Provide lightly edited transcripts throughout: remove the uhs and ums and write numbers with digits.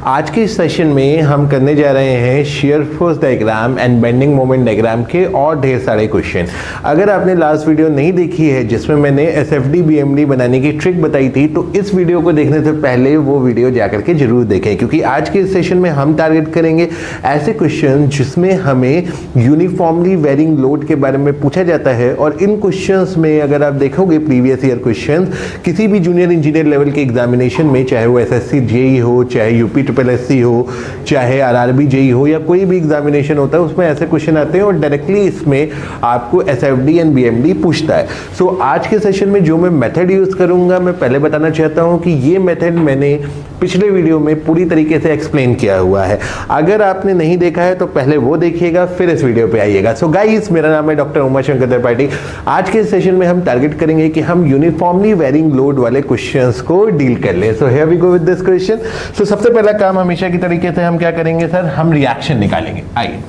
आज के इस सेशन में हम करने जा रहे हैं shear force diagram and bending moment diagram के और ढेर सारे क्वेश्चन। अगर आपने लास्ट वीडियो नहीं देखी है जिसमें मैंने एसएफडी बीएमडी बनाने की ट्रिक बताई थी, तो इस वीडियो को देखने से पहले वो वीडियो जाकर के जरूर देखें, क्योंकि आज के इस सेशन में हम टारगेट करेंगे ऐसे क्वेश्चन जिसमें हमें यूनिफॉर्मली वेरिंग लोड के बारे में पूछा जाता है। और इन क्वेश्चंस में अगर आप देखोगे प्रीवियस ईयर क्वेश्चन किसी भी जूनियर इंजीनियर लेवल के एग्जामिनेशन में, चाहे वो एसएससी जेई हो, चाहे यूपी ट्रिपल एससी हो, चाहे आरआरबी जेई हो, या कोई भी एग्जामिनेशन होता है उसमें ऐसे क्वेश्चन आते हैं और डायरेक्टली इसमें आपको एसएफडी एंड बीएमडी पूछता है। सो आज के सेशन में जो मैं मेथड यूज करूंगा, मैं पहले बताना चाहता हूं कि ये मेथड मैंने पिछले वीडियो में पूरी तरीके से एक्सप्लेन किया हुआ है। अगर आपने नहीं देखा है तो पहले वो देखिएगा, फिर इस वीडियो पे आइएगा। सो गाइस, मेरा नाम है डॉक्टर उमाशंकर त्रिपाठी। आज के सेशन में हम टारगेट करेंगे कि हम यूनिफॉर्मली वेरिंग लोड वाले क्वेश्चंस को डील कर लें। So here we go with this question. सो सबसे पहला काम हमेशा की तरीके से हम क्या करेंगे सर, हम रिएक्शन निकालेंगे। आइए,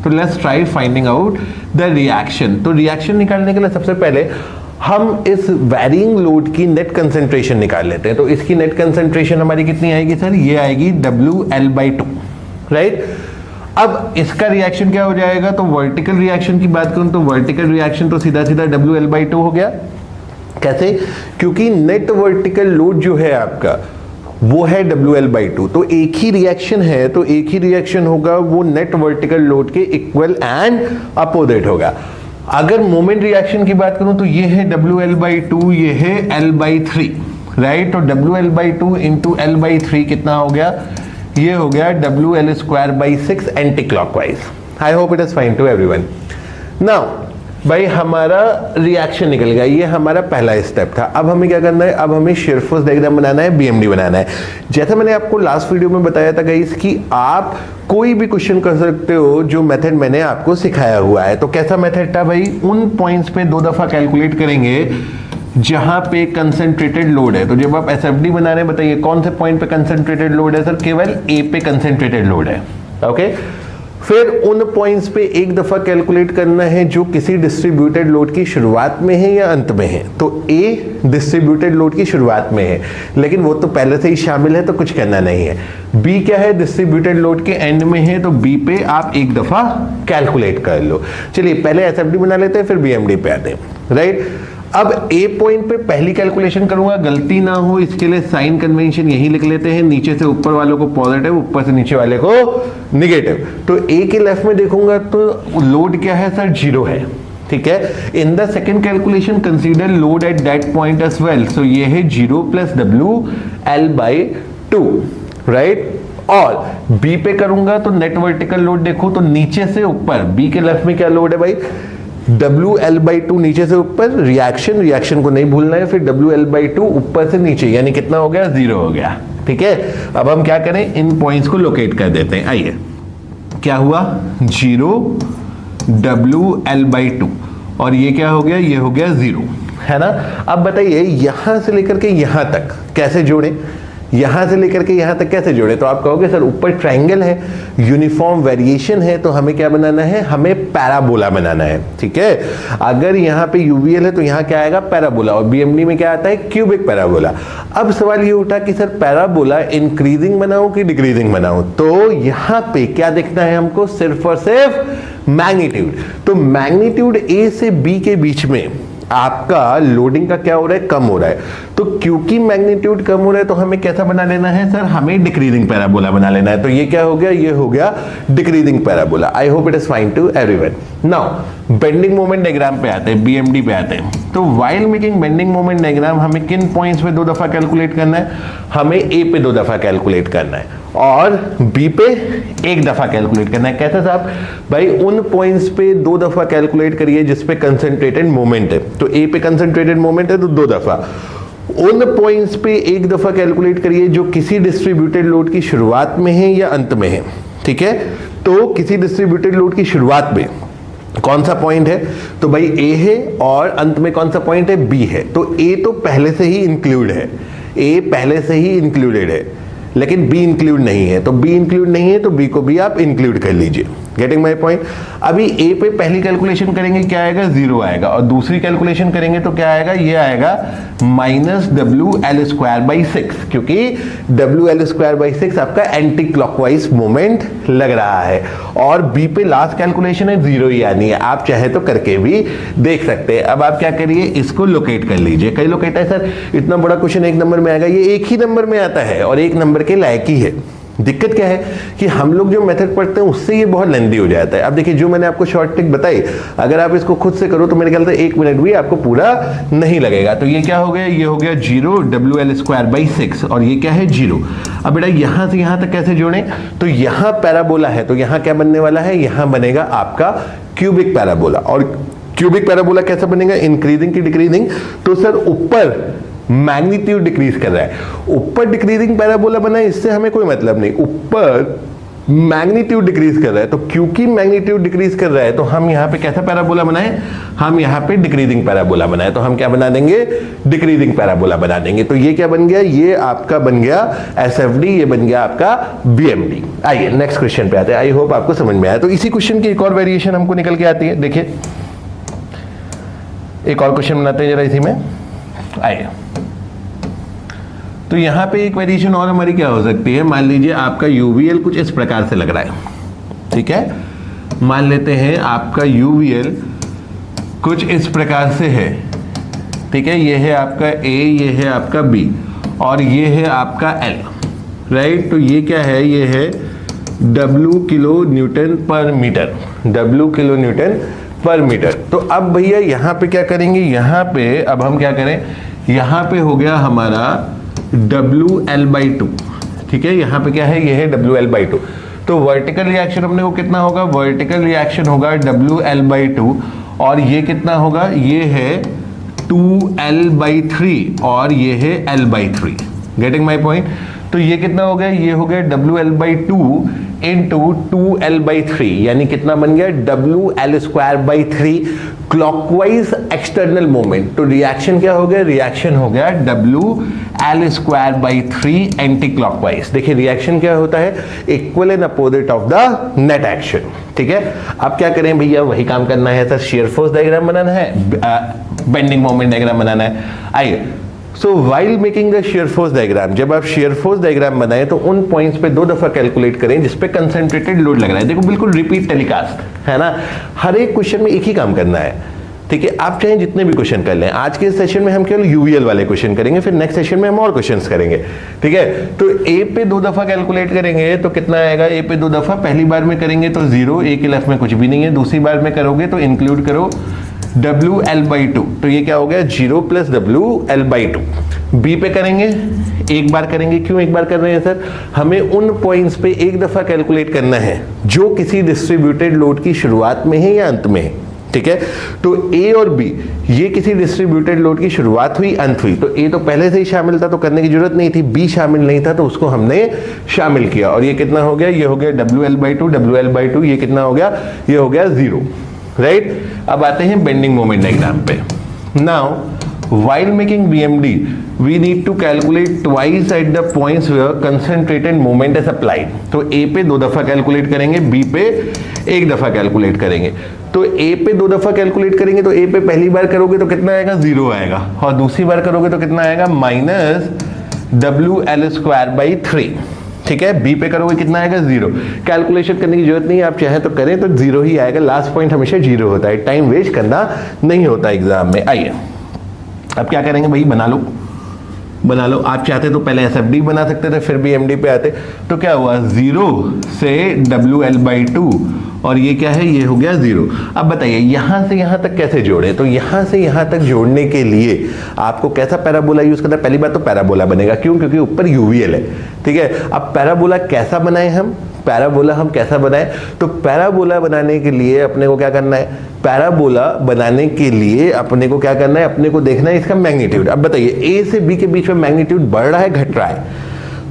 तो let's try finding out the reaction. तो रिएक्शन निकालने के लिए सबसे पहले हम इस वैरिंग लोड की नेट कंसंट्रेशन निकाल लेते हैं। तो इसकी नेट कंसंट्रेशन हमारी कितनी आएगी सर, ये आएगी WL/2, राइट। अब इसका रिएक्शन क्या हो जाएगा, तो वर्टिकल रिएक्शन की बात करूं तो वर्टिकल रिएक्शन तो सीधा सीधा WL/2 हो गया। कैसे, क्योंकि नेट वर्टिकल लोड जो है आपका वो है WL/2, तो एक ही रिएक्शन है, तो एक ही रिएक्शन होगा, वो नेट वर्टिकल लोड के इक्वल एंड अपोजिट होगा। अगर मोमेंट रिएक्शन की बात करूं तो ये है WL/2, ये है L/3, राइट। तो WL/2 इंटू L/3 कितना हो गया, ये हो गया WL²/6 anti clockwise. I hope it is fine to everyone. Now भाई हमारा रिएक्शन निकल गया, ये हमारा पहला स्टेप था। अब हमें क्या करना है, अब हमें शेयर फोर्स डायग्राम बनाना है, बीएमडी बनाना है। जैसा मैंने आपको लास्ट वीडियो में बताया था गाइस कि आप कोई भी क्वेश्चन कर सकते हो जो मेथड मैंने आपको सिखाया हुआ है। तो कैसा मेथड था भाई, उन पॉइंट्स पे 2 दफा कैलकुलेट करेंगे जहां पे कंसंट्रेटेड लोड है। तो जब आप एसएफडी बना रहे हैं, बताइए कौन से पॉइंट पे कंसंट्रेटेड लोड है सर, केवल ए पे कंसंट्रेटेड लोड है, ओके। फिर उन पॉइंट्स पे एक दफा कैलकुलेट करना है जो किसी डिस्ट्रीब्यूटेड लोड की शुरुआत में है या अंत में है। तो ए डिस्ट्रीब्यूटेड लोड की शुरुआत में है, लेकिन वो तो पहले से ही शामिल है तो कुछ करना नहीं है। बी क्या है, डिस्ट्रीब्यूटेड लोड के एंड में है, तो बी पे आप एक दफा कैलकुलेट कर लो। चलिए पहले एसएफडी बना लेते हैं, फिर बीएमडी पे आते हैं, राइट। अब ए पॉइंट पे पहली कैलकुलेशन करूंगा, गलती ना हो इसके लिए साइन कन्वेंशन यही लिख लेते हैं, नीचे से ऊपर वालों को पॉजिटिव, ऊपर से नीचे वाले को नेगेटिव। तो ए के लेफ्ट में देखूंगा तो लोड क्या है सर, 0 है, ठीक है। In the second calculation consider load at that point as well, so ये है 0 + WL/2, राइट। और बी पे करूंगा तो नेट वर्टिकल लोड देखो तो नीचे से ऊपर, बी के लेफ्ट में क्या लोड है भाई, WL/2 नीचे से ऊपर, रिएक्शन को नहीं भूलना है, फिर WL/2 ऊपर से नीचे, यानी कितना हो गया, 0 हो गया, ठीक है। अब हम क्या करें, इन पॉइंट्स को लोकेट कर देते हैं। आइए, क्या हुआ, 0 WL/2, और ये क्या हो गया, ये हो गया 0, है ना। अब बताइए यहां से लेकर के यहां तक कैसे जोड़े, यहां से लेकर के यहां तक कैसे जोड़े। तो आप कहोगे सर ऊपर ट्रायंगल है, यूनिफॉर्म वेरिएशन है, तो हमें क्या बनाना है, हमें पैराबोला बनाना है, ठीक है। अगर यहां पे यूवीएल है तो यहां क्या आएगा, पैराबोला, और बीएमडी में क्या आता है, क्यूबिक पैराबोला। अब सवाल ये उठा कि सर पैराबोला इंक्रीजिंग बनाऊं कि डिक्रीजिंग बनाऊं। तो यहां पे क्या देखना है हमको, सिर्फ और सिर्फ मैग्नीट्यूड। तो मैग्नीट्यूड ए से बी के बीच में आपका लोडिंग का क्या हो रहा है, कम हो रहा है। तो क्योंकि मैग्नीट्यूड कम हो रहा है तो हमें कैसा बना लेना है सर, हमें डिक्रीजिंग पैराबोला बना लेना है। तो ये क्या हो गया, ये हो गया decreasing parabola. I hope it is fine to everyone. Now bending moment diagram पे आते हैं, बीएमडी पे आते हैं। तो while making bending moment diagram हमें किन पॉइंट्स पे 2 दफा कैलकुलेट करना है, हमें ए पे 2 दफा कैलकुलेट करना है और बी पे 1 दफा कैलकुलेट करना है। कैसे साहब, भाई उन पॉइंट्स पे 2 दफा कैलकुलेट करिए जिसपे कंसंट्रेटेड मोमेंट है। तो ए पे कंसंट्रेटेड मोमेंट है तो 2 दफा, उन पॉइंट्स पे 1 दफा कैलकुलेट करिए जो किसी डिस्ट्रीब्यूटेड लोड की शुरुआत में है या अंत में है, ठीक है। तो किसी डिस्ट्रीब्यूटेड लोड की शुरुआत में कौन सा पॉइंट है, तो भाई ए है, और अंत में कौन सा पॉइंट है, बी है। तो ए तो पहले से ही इंक्लूड है, ए पहले से ही इंक्लूडेड है, लेकिन बी इंक्लूड नहीं है। तो बी इंक्लूड नहीं है तो बी को भी आप इंक्लूड कर लीजिए। Getting my point. अभी ए पे पहली कैलकुलेशन करेंगे क्या आएगा, 0 आएगा, और दूसरी कैलकुलेशन करेंगे तो क्या आएगा, ये आएगा -WL²/6, क्योंकि WL²/6 आपका एंटी क्लॉकवाइज मोमेंट लग रहा है। और बी पे लास्ट कैलकुलेशन है 0 ही आनी है, आप चाहे तो करके भी देख सकते हैं। अब आप क्या करिए, इसको लोकेट कर लीजिए। कई लोग कहते हैं सर इतना बड़ा क्वेश्चन एक नंबर में आएगा, ये एक ही नंबर में आता है और एक नंबर के लायक ही है। दिक्कत क्या है कि हम लोग जो मेथड पढ़ते हैं उससे ये बहुत लेंदी हो जाता है। अब देखिए जो मैंने आपको शॉर्ट ट्रिक बताई, अगर आप इसको खुद से करो तो मेरे ख्याल से 1 मिनट भी आपको पूरा नहीं लगेगा। तो ये क्या हो गया, ये हो गया 0 WL²/6 और ये क्या है 0। अब बेटा यहां से यहां तक कैसे जोड़ें, तो यहां पैराबोला है तो यहां क्या बनने वाला है, यहां बनेगा आपका क्यूबिक पैराबोला। और क्यूबिक पैराबोला कैसा बनेगा, इंक्रीजिंग की डिक्रीजिंग। तो सर ऊपर मैग्नीट्यूड डिक्रीज कर रहा है, ऊपर डिक्रीजिंग पैराबोला बना है, इससे हमें कोई मतलब नहीं, ऊपर मैग्नीट्यूड डिक्रीज कर रहा है। तो क्योंकि मैग्नीट्यूड डिक्रीज कर रहा है तो हम यहाँ पे कैसा पैराबोला बनाए, हम यहाँ पे डिक्रीजिंग पैराबोला बनाए। तो हम क्या बना देंगे, डिक्रीजिंग पैराबोला बना देंगे। तो ये क्या बन गया, ये आपका बन गया SFD, ये बन गया आपका BMD। आइए नेक्स्ट क्वेश्चन पे आते हैं। आई होप आपको समझ में आया। तो इसी क्वेश्चन की एक और वेरिएशन हमको निकल के आती है। देखिए एक और क्वेश्चन बनाते हैं जरा इसी में। आइए, तो यहां पे एक वेरिएशन और हमारी क्या हो सकती है, मान लीजिए आपका UVL कुछ इस प्रकार से लग रहा है, ठीक है। मान लेते हैं आपका UVL कुछ इस प्रकार से है, ठीक है। ये है आपका A, ये है आपका B और ये है आपका L, राइट। तो ये क्या है, ये है W kN/मीटर, W kN/मीटर। तो अब भैया यहाँ पे क्या करेंगे, यहाँ पे अब हम क्या करें, यहाँ पे हो गया हमारा WL/2, ठीक है। यहाँ पे क्या है, ये है WL/2। तो वर्टिकल रिएक्शन अपने को कितना होगा, वर्टिकल रिएक्शन होगा WL/2 और ये कितना होगा, ये है 2L/3 और ये है L/3। Getting my point. तो ये कितना हो गया, ये हो गया WL/2 इंटू 2L/3, यानी कितना बन गया WL²/3 क्लॉकवाइज एक्सटर्नल मोमेंट। तो रिएक्शन क्या हो गया, रिएक्शन हो गया WL²/3 एंटी क्लॉकवाइज। देखिए रिएक्शन क्या होता है, equal and opposite of the net action, ठीक है। अब क्या करें भैया, वही काम करना है सर, शियर फोर्स डायग्राम बनाना है, बेंडिंग मोमेंट डायग्राम बनाना है। आइए, so while making the shear force diagram, जब आप शियर फोर्स डायग्राम बनाएं तो उन पॉइंट्स पे 2 दफा कैलकुलेट करें जिस पे कंसंट्रेटेड लोड लग रहा है। देखो बिल्कुल रिपीट टेलीकास्ट है ना, हर एक क्वेश्चन में एक ही काम करना है, ठीक है। आप चाहे जितने भी क्वेश्चन कर लें, आज के सेशन में हम केवल UVL वाले क्वेश्चन करेंगे, फिर नेक्स्ट सेशन में हम और क्वेश्चंस करेंगे, ठीक है। तो A पे 2 दफा कैलकुलेट करेंगे तो कितना आएगा, A पे 2 दफा, पहली बार में करेंगे तो 0, A के लेफ्ट में कुछ भी नहीं है, दूसरी बार में करोगे तो इंक्लूड करो WL/2, तो ये क्या हो गया 0 + WL/2। B पे करेंगे, एक बार करेंगे, क्यों एक बार कर रहे हैं सर, हमें उन पॉइंट्स पे एक दफा कैलकुलेट करना है जो किसी डिस्ट्रीब्यूटेड लोड की शुरुआत में है या अंत में है, ठीक है। तो A और B ये किसी डिस्ट्रीब्यूटेड लोड की शुरुआत हुई, अंत हुई। तो A तो पहले से ही शामिल था तो करने की जरूरत नहीं थी, B शामिल नहीं था तो उसको हमने शामिल किया और ये कितना हो गया, ये हो गया WL/2, ये कितना हो गया, ये हो गया 0, राइट। अब आते हैं बेंडिंग मोमेंट डायग्राम पे। Now while making BMD we need to calculate twice at the points where concentrated moment is applied। तो A पे 2 दफा कैलकुलेट करेंगे, B पे 1 दफा कैलकुलेट करेंगे। तो A पे 2 दफा कैलकुलेट करेंगे तो A पे पहली बार करोगे तो कितना आएगा, 0 आएगा, और दूसरी बार करोगे तो कितना आएगा, -WL²/3, ठीक है। B पे करोगे कितना आएगा, 0। कैलकुलेशन करने की जरूरत नहीं है, आप चाहे तो करें तो 0 ही आएगा, लास्ट पॉइंट हमेशा 0 होता है, टाइम वेस्ट करना नहीं होता एग्जाम में। आइए अब क्या करेंगे भाई, बना लो। आप चाहते तो पहले SFD बना सकते थे फिर BMD पे आते। तो क्या हुआ, 0 से WL/2 और ये क्या है, ये हो गया 0। अब बताइए यहां से यहां तक कैसे जोड़े, तो यहां से यहां तक जोड़ने के लिए आपको कैसा पैराबोला यूज करना है, पहली बात तो पैराबोला बनेगा, क्यों, क्योंकि ऊपर UVL है, ठीक है। अब पैराबोला कैसा बनाए हम, पैराबोला हम कैसा बनाए, तो पैराबोला बनाने के लिए अपने को क्या करना है, पैराबोला बनाने के लिए अपने को क्या करना है, अपने को देखना है इसका मैग्नीट्यूड। अब बताइए A से B के बीच में मैग्नीट्यूड बढ़ रहा है, घट रहा है,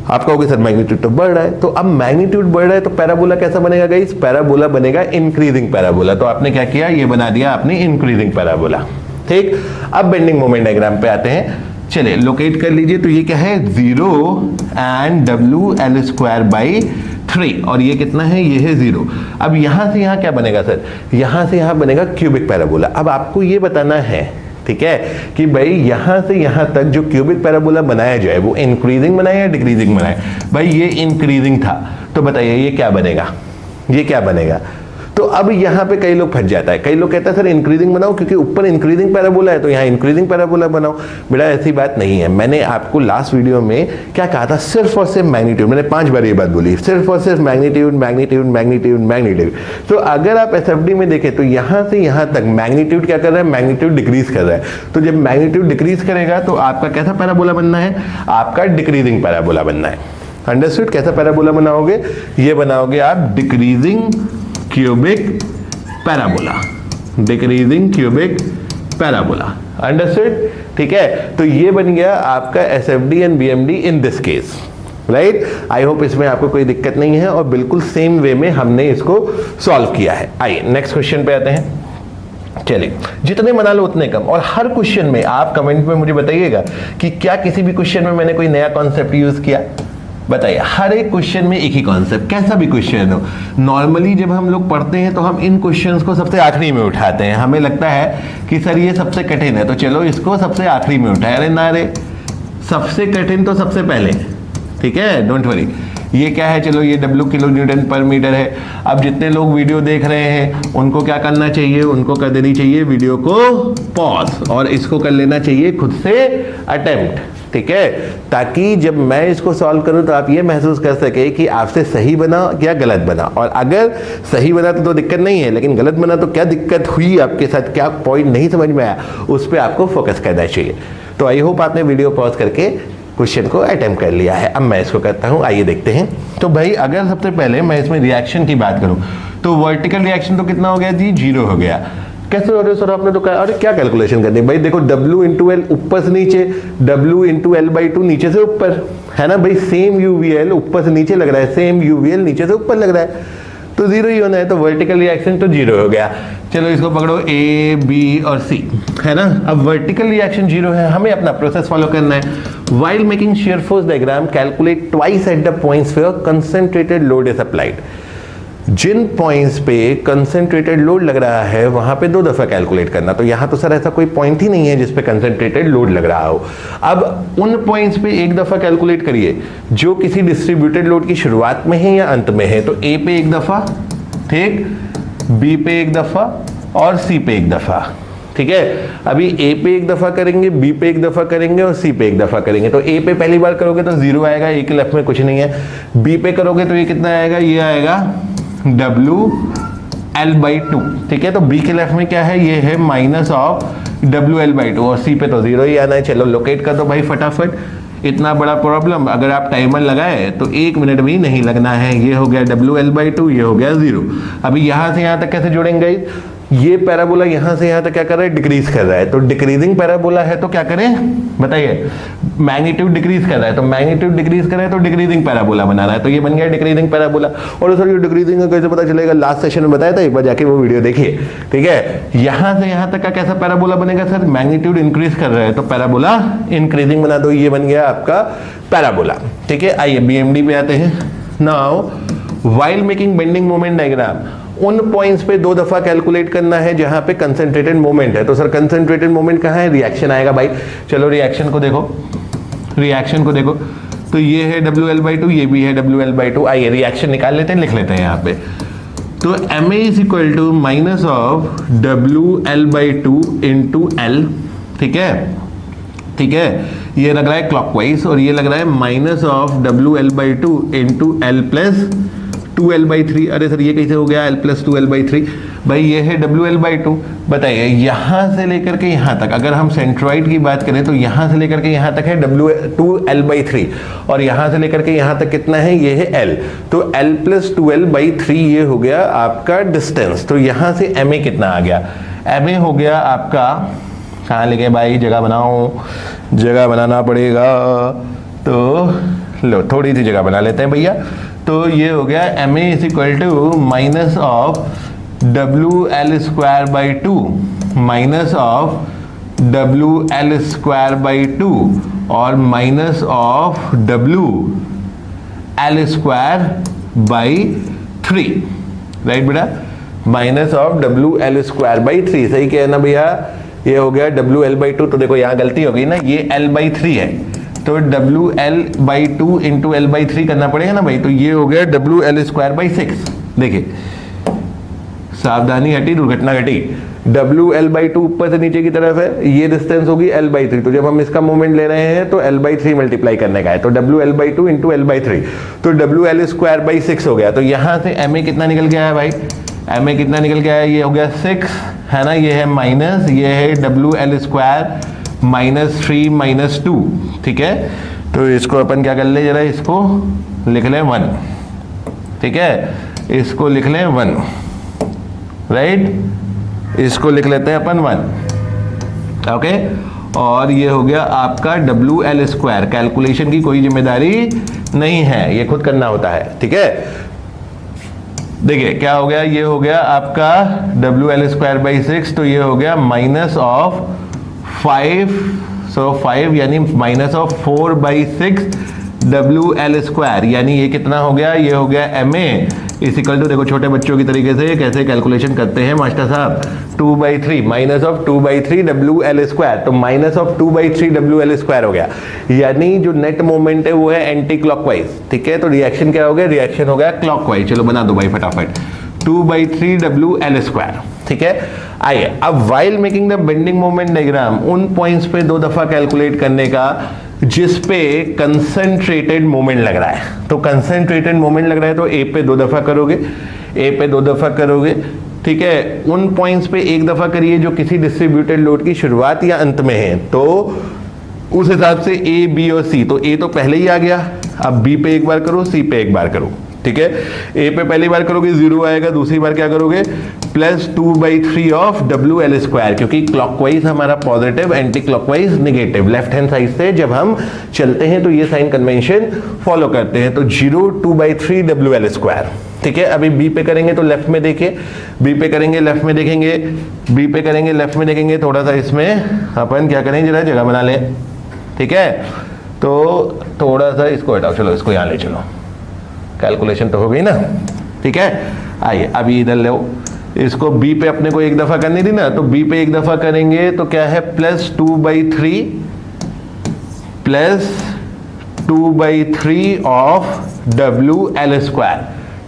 आप कहोगे सर मैग्नीट्यूड तो बढ़ रहा है, तो अब मैग्नीट्यूड बढ़ रहा है तो पैराबोला कैसा बनेगा गाइस, पैराबोला बनेगा इंक्रीजिंग पैराबोला। तो आपने क्या किया, ये बना दिया आपने इंक्रीजिंग पैराबोला, ठीक। अब बेंडिंग मोमेंट डायग्राम पे आते हैं, चलिए लोकेट कर लीजिए। तो ये क्या है, 0 and WL²/3 3 और ये कितना है, ये है 0। अब यहां से यहां क्या बनेगा सर, यहां से यहां बनेगा क्यूबिक पैराबोला। अब आपको ये बताना है, ठीक है, कि भाई यहां से यहां तक जो क्यूबिक पैराबोला बनाया जाए वो इंक्रीजिंग बनाए या डिक्रीजिंग बनाए। भाई ये इंक्रीजिंग था, तो बताइए ये क्या बनेगा, ये क्या बनेगा। तो अब यहाँ पे कई लोग फंस जाता है, कई लोग कहते हैं सर इंक्रीजिंग बनाओ क्योंकि ऊपर इंक्रीजिंग पैराबोला है तो यहाँ इंक्रीजिंग पैराबोला बनाओ। बेटा ऐसी बात नहीं है, मैंने आपको लास्ट वीडियो में क्या कहा था, सिर्फ और सिर्फ मैग्नीट्यूड, मैंने 5 बार ये बात बोली, सिर्फ और सिर्फ मैग्नीट्यूड मैग्नीट्यूड मैग्नीट्यूड मैग्नीट्यूड। तो अगर आप एसएफडी में देखें तो यहाँ से यहाँ तक मैग्नीट्यूड क्या कर रहा है, मैग्नीट्यूड डिक्रीज कर रहा है। तो जब मैग्नीट्यूड डिक्रीज करेगा तो आपका कैसा पैराबोला बनना है, आपका डिक्रीजिंग पैराबोला बनना है। अंडरस्टूड। कैसा पैराबोला बनाओगे, ये बनाओगे आप decreasing cubic parabola, decreasing cubic parabola. Understood, ठीक है। तो ये बन गया आपका SFD and BMD in this case, right. I hope इसमें आपको कोई दिक्कत नहीं है और बिल्कुल सेम वे में हमने इसको सॉल्व किया है। आइए नेक्स्ट क्वेश्चन पे आते हैं। चलिए, जितने बना लो उतने कम। और हर क्वेश्चन में आप कमेंट में मुझे बताइएगा कि क्या किसी भी क्वेश्चन में मैंने कोई नया कॉन्सेप्ट यूज किया। बताइए, हर एक क्वेश्चन में एक ही कॉन्सेप्ट, कैसा भी क्वेश्चन हो। नॉर्मली जब हम लोग पढ़ते हैं तो हम इन क्वेश्चंस को सबसे आखिरी में उठाते हैं, हमें लगता है कि सर ये सबसे कठिन है तो चलो इसको सबसे आखिरी में उठाए। अरे ना रे, सबसे कठिन तो सबसे पहले, ठीक है, डोंट वरी। ये क्या है, चलो ये W किलो न्यूटन पर मीटर है। अब जितने लोग वीडियो देख रहे हैं उनको क्या करना चाहिए, उनको कर देनी चाहिए वीडियो को पॉज और इसको कर लेना चाहिए खुद से अटेम्प्ट, ठीक है, ताकि जब मैं इसको सॉल्व करूं तो आप ये महसूस कर सके कि आपसे सही बना या गलत बना। और अगर सही बना तो दिक्कत नहीं है, लेकिन गलत बना तो क्या दिक्कत हुई आपके साथ, क्या पॉइंट नहीं समझ में आया, उस पर आपको फोकस करना चाहिए। तो आई होप आपने वीडियो पॉज करके क्वेश्चन को अटेम्प्ट कर लिया है। अब मैं इसको करता हूं, आइए देखते हैं। तो भाई अगर सबसे पहले मैं इसमें रिएक्शन की बात करूं तो वर्टिकल रिएक्शन तो कितना हो गया जी, 0 हो गया। कैसे हो रहे सर आपने तो कहा, अरे क्या कैलकुलेशन करनी भाई, देखो W इंटू एल ऊपर से नीचे, W इंटू एल बाई 2 नीचे से ऊपर, है ना भाई। सेम UVL ऊपर से नीचे लग रहा है, सेम UVL नीचे से ऊपर लग रहा है, तो 0 ही होना है। तो वर्टिकल रिएक्शन तो 0 हो गया। चलो इसको पकड़ो A, B और C, है ना। अब वर्टिकल रिएक्शन 0 है, हमें अपना प्रोसेस फॉलो करना है। While making shear force diagram calculate twice at the points where concentrated load is applied. जिन पॉइंट्स पे कंसंट्रेटेड लोड लग रहा है वहां पे 2 दफा कैलकुलेट करना। तो यहां तो सर ऐसा कोई पॉइंट ही नहीं है जिस पे कंसंट्रेटेड लोड लग रहा हो। अब उन पॉइंट्स पे एक दफा कैलकुलेट करिए जो किसी डिस्ट्रीब्यूटेड लोड की शुरुआत में है या अंत में है। तो A पे एक दफा, ठीक, B पे एक दफा और C पे एक दफा, ठीक है। अभी A पे एक दफा करेंगे, B पे एक दफा करेंगे और C पे एक दफा करेंगे। तो A पे पहली बार करोगे तो 0 आएगा, A के लेफ्ट में कुछ नहीं है। B पे करोगे तो ये कितना आएगा, ये आएगा WL/2, ठीक है। तो B के लेफ्ट में क्या है, ये है माइनस ऑफ WL/2 और C पे तो 0 ही आना है। चलो लोकेट कर दो भाई फटाफट। इतना बड़ा प्रॉब्लम, अगर आप टाइमर लगाए तो 1 मिनट भी नहीं लगना है। ये हो गया WL/2, ये हो गया 0। अभी यहां से यहां तक कैसे जोड़ेंगे, ये पैराबोला यहां से यहां तक क्या कर रहा है, डिक्रीज कर रहा है। तो डिक्रीजिंग पैराबोला है तो क्या करें बताइए, मैग्नीट्यूड डिक्रीज कर रहा है तो मैग्नीट्यूड डिक्रीज कर रहा है तो डिक्रीजिंग पैराबोला बनाना है। तो ये बन गया डिक्रीजिंग पैराबोला। और सर ये डिक्रीजिंग का कैसे पता चलेगा, लास्ट सेशन में बताया था, एक बार जाके वो वीडियो देखिए, ठीक है। यहां से यहां तक का कैसा पैराबोला बनेगा सर, मैग्नीट्यूड इंक्रीज कर रहा है तो पैराबोला इंक्रीजिंग बना दो, ये बन गया आपका पैराबोला, ठीक है। आइए BMD पे आते हैं। Now while making bending moment diagram, उन पॉइंट्स पे 2 दफा कैलकुलेट करना है जहां पे कंसंट्रेटेड मोमेंट है। तो सर कंसंट्रेटेड मोमेंट कहां है, रिएक्शन आएगा भाई। चलो रिएक्शन को देखो, रिएक्शन को देखो, तो ये है WL/2, ये भी है WL/2। आइए रिएक्शन निकाल लेते हैं, लिख लेते हैं यहाँ पे। तो MA is equal to minus of WL/2 into L, ठीक है, ठीक है। ये लग रहा है क्लॉकवाइज और ये लग रहा है minus of WL/2 into L plus 2L/3। अरे सर ये कैसे हो गया L प्लस 2L/3, भाई ये है WL/2। बताइए यहां से लेकर के यहां तक, अगर हम सेंट्रॉइड की बात करें तो यहां से लेकर के यहां तक है 2L/3 और यहां से लेकर के यहां तक कितना है, ये है L। तो L प्लस 2L/3 ये हो गया आपका डिस्टेंस। तो यहां से MA कितना आ गया, MA हो गया आपका, कहाँ लेके भाई, जगह बनाओ, जगह बनाना पड़ेगा। तो लो थोड़ी सी जगह बना लेते हैं भैया। तो ये हो गया MA is equal to minus of WL²/2 minus of WL²/2 और minus of L square by 3, right बेटा, minus of W L square by 3, सही क्या है ना भैया, ये हो गया डब्ल्यू एल बाई 2, तो देखो यहाँ गलती हो गई ना, ये एल बाई 3 है, तो W L by 2 into L by 3 करना पड़ेगा ना भाई, तो ये हो गया डब्ल्यू एल स्क्वायर बाई 6। देखिए सावधानी हटी, दुर्घटना घटी, डब्ल्यू एल बाई 2 ऊपर से नीचे की तरफ है, ये डिस्टेंस होगी एल बाई 3, तो जब हम इसका मोमेंट ले रहे हैं तो एल बाई 3 मल्टीप्लाई करने का है, तो W L by 2 into L by 3, तो डब्ल्यू एल स्क्वायर बाई 6 हो गया। तो यहाँ से एम ए कितना निकल के आया भाई, एम ए कितना निकल के आया, ये हो गया 6 है ना, ये है माइनस, ये है W L square minus 3 minus 2, ठीक है। तो इसको अपन क्या कर ले, जरा इसको लिख लें 1, ठीक है, इसको लिख लें 1, राइट, इसको लिख लेते हैं अपन 1, ओके। और ये हो गया आपका डब्ल्यू एल स्क्वायर, कैलकुलेशन की कोई जिम्मेदारी नहीं है, ये खुद करना होता है, ठीक है। देखिए क्या हो गया, ये हो गया आपका डब्ल्यू एल स्क्वायर बाई 6, तो ये हो गया माइनस ऑफ 5, सो 5 यानी minus of 4 by 6 W L square, यानी ये कितना हो गया, ये हो गया एम ए इक्वल टू, देखो छोटे बच्चों की तरीके से कैसे कैलकुलेशन करते हैं मास्टर साहब, 2 by 3 minus of 2 by 3 W L square, तो minus of 2 by 3 W L square हो गया, यानी जो नेट मोमेंट है वो है एंटी क्लॉकवाइज, ठीक है। तो रिएक्शन क्या हो गया, रिएक्शन हो गया क्लॉकवाइज, चलो बना दो भाई फटाफट, 2 बाई 3 डब्ल्यू एल स्क्वायर, ठीक है। आइए अब while making the bending moment diagram, उन पॉइंट्स पे 2 दफा कैलकुलेट करने का जिस पे कंसंट्रेटेड मोमेंट लग रहा है, तो कंसंट्रेटेड मोमेंट लग रहा है तो ए पे 2 दफा करोगे, ए पे 2 दफा करोगे, ठीक है। उन पॉइंट्स पे 1 दफा करिए जो किसी डिस्ट्रीब्यूटेड लोड की शुरुआत या अंत में है, तो उस हिसाब से ए बी और सी, तो ए तो पहले ही आ गया, अब बी पे 1 बार करो, सी पे 1 बार करो, ठीक है। ए पे पहली बार करोगे 0 आएगा, दूसरी बार क्या करोगे plus 2 by 3 of W L square, क्योंकि क्लॉकवाइज हमारा positive, anti clockwise negative, left hand side से जब हम चलते हैं तो ये साइन कन्वेंशन फॉलो करते हैं, तो 0 2 बाई 3 डब्ल्यू एल स्क्वायर, ठीक है। अभी बी पे करेंगे तो लेफ्ट में देखिए, बी पे करेंगे लेफ्ट में देखेंगे, बी पे करेंगे लेफ्ट में देखेंगे, थोड़ा सा इसमें अपन क्या करें, जरा जगह बना लें, ठीक है। तो थोड़ा सा इसको हटाओ, चलो इसको यहाँ ले चलो, कैलकुलेशन तो हो गई ना, ठीक है। आइए अभी इधर लो, इसको बी पे अपने को 1 दफा करनी थी ना, तो बी पे 1 दफा करेंगे तो क्या है plus 2 by 3 plus 2 by 3 of W L square,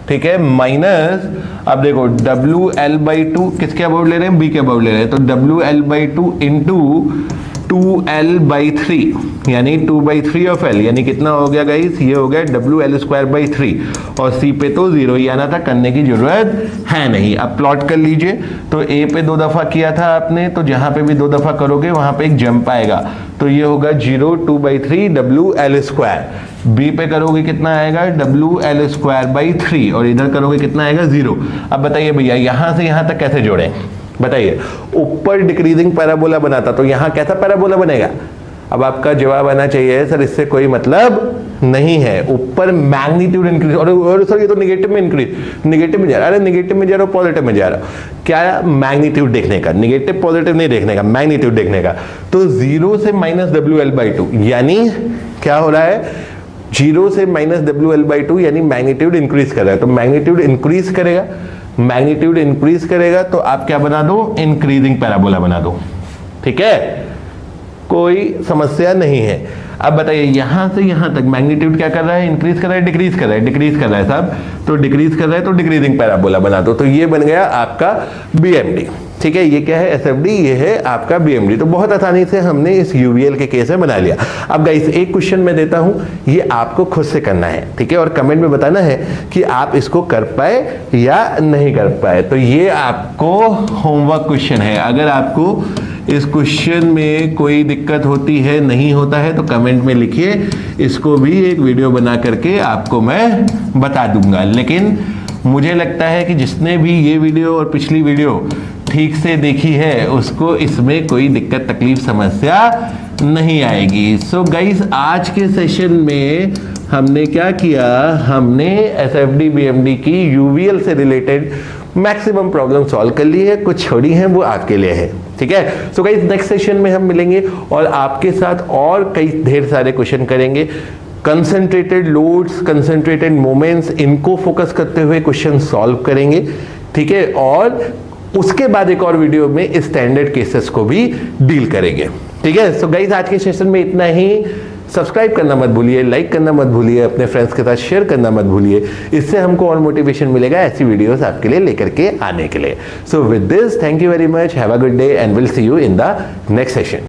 ठीक है, माइनस, अब देखो डब्ल्यू एल बाई 2 किसके अबाउट ले रहे हैं, बी के अबाउट ले रहे हैं, तो W L by 2 into 2l by 3 यानी 2 बाई 3 ऑफ l, यानी कितना हो गया गाइस, ये हो गया डब्ल्यू एल स्क्वायर बाई 3, और c पे तो 0 ही आना था, करने की जरूरत है नहीं। अब प्लॉट कर लीजिए, तो a पे 2 दफा किया था आपने, तो जहां पे भी 2 दफा करोगे वहां पे एक जंप आएगा, तो ये होगा 0 2 by 3 W L square. B पे करोगे कितना आएगा डब्ल्यू एल स्क्वायर बाई 3, और इधर करोगे कितना आएगा 0। अब बताइए भैया यहां से यहां तक कैसे जोड़ें, बताइए, ऊपर डिक्रीजिंग पैराबोला बनाता तो यहां कैसा पैराबोला बनेगा। अब आपका जवाब आना चाहिए सर इससे कोई मतलब नहीं है, ऊपर मैग्नीट्यूड इंक्रीज, और सर ये तो निगेटिव में इंक्रीज, निगेटिव में जा रहा है, अरे निगेटिव में जा रहा हो पॉजिटिव में जा रहा हो, क्या मैग्नीट्यूड देखने का, निगेटिव पॉजिटिव नहीं देखने का, मैग्नीट्यूड देखने का। तो 0 से माइनस डब्ल्यू एल बाई 2 यानी क्या हो रहा है, 0 से माइनस डब्ल्यू एल बाई 2 यानी मैग्नीट्यूड इंक्रीज कर रहा है, तो मैग्नीट्यूड इंक्रीज करेगा, मैग्नीट्यूड इंक्रीज करेगा तो आप क्या बना दो, इंक्रीजिंग पैराबोला बना दो, ठीक है, कोई समस्या नहीं है। अब बताइए यहां से यहां तक मैग्नीट्यूड क्या कर रहा है, इंक्रीज कर रहा है, डिक्रीज कर रहा है, डिक्रीज कर रहा है साहब, तो डिक्रीज कर रहा है तो डिक्रीजिंग पैराबोला बना दो, तो ये बन गया आपका बीएमडी, ठीक है। ये क्या है एसएफडी, ये है आपका बीएमडी। तो बहुत आसानी से हमने इस यूवीएल के केस में बना लिया। अब गाइस एक क्वेश्चन मैं देता हूं, ये आपको खुद से करना है, ठीक है, और कमेंट में बताना है कि आप इसको कर पाए या नहीं कर पाए। तो ये आपको होमवर्क क्वेश्चन है, अगर आपको इस क्वेश्चन में कोई दिक्कत होती है, नहीं होता है, तो कमेंट में लिखिए, इसको भी एक वीडियो बना करके आपको मैं बता दूंगा। लेकिन मुझे लगता है कि जिसने भी ये वीडियो और पिछली वीडियो ठीक से देखी है उसको इसमें कोई दिक्कत तकलीफ समस्या नहीं आएगी। सो गाइस आज के सेशन में हमने क्या किया, हमने एसएफडी बीएमडी की यूवीएल से रिलेटेड मैक्सिमम प्रॉब्लम सॉल्व कर ली है, कुछ छोड़ी हैं वो आपके लिए है, ठीक है। सो गाइस नेक्स्ट सेशन में हम मिलेंगे और आपके साथ और कई ढेर सारे क्वेश्चन करेंगे। कंसंट्रेटेड लोड्स, कंसंट्रेटेड मोमेंट्स, इनको फोकस करते हुए क्वेश्चन सॉल्व करेंगे, ठीक है। और उसके बाद एक और वीडियो में स्टैंडर्ड केसेस को भी डील करेंगे, ठीक है। सो गाइस, आज के सेशन में इतना ही। सब्सक्राइब करना मत भूलिए, लाइक करना मत भूलिए, अपने फ्रेंड्स के साथ शेयर करना मत भूलिए। इससे हमको और मोटिवेशन मिलेगा ऐसी वीडियोस आपके लिए लेकर के आने के लिए। So with this, thank you very much, have a good day and will see you in the next session.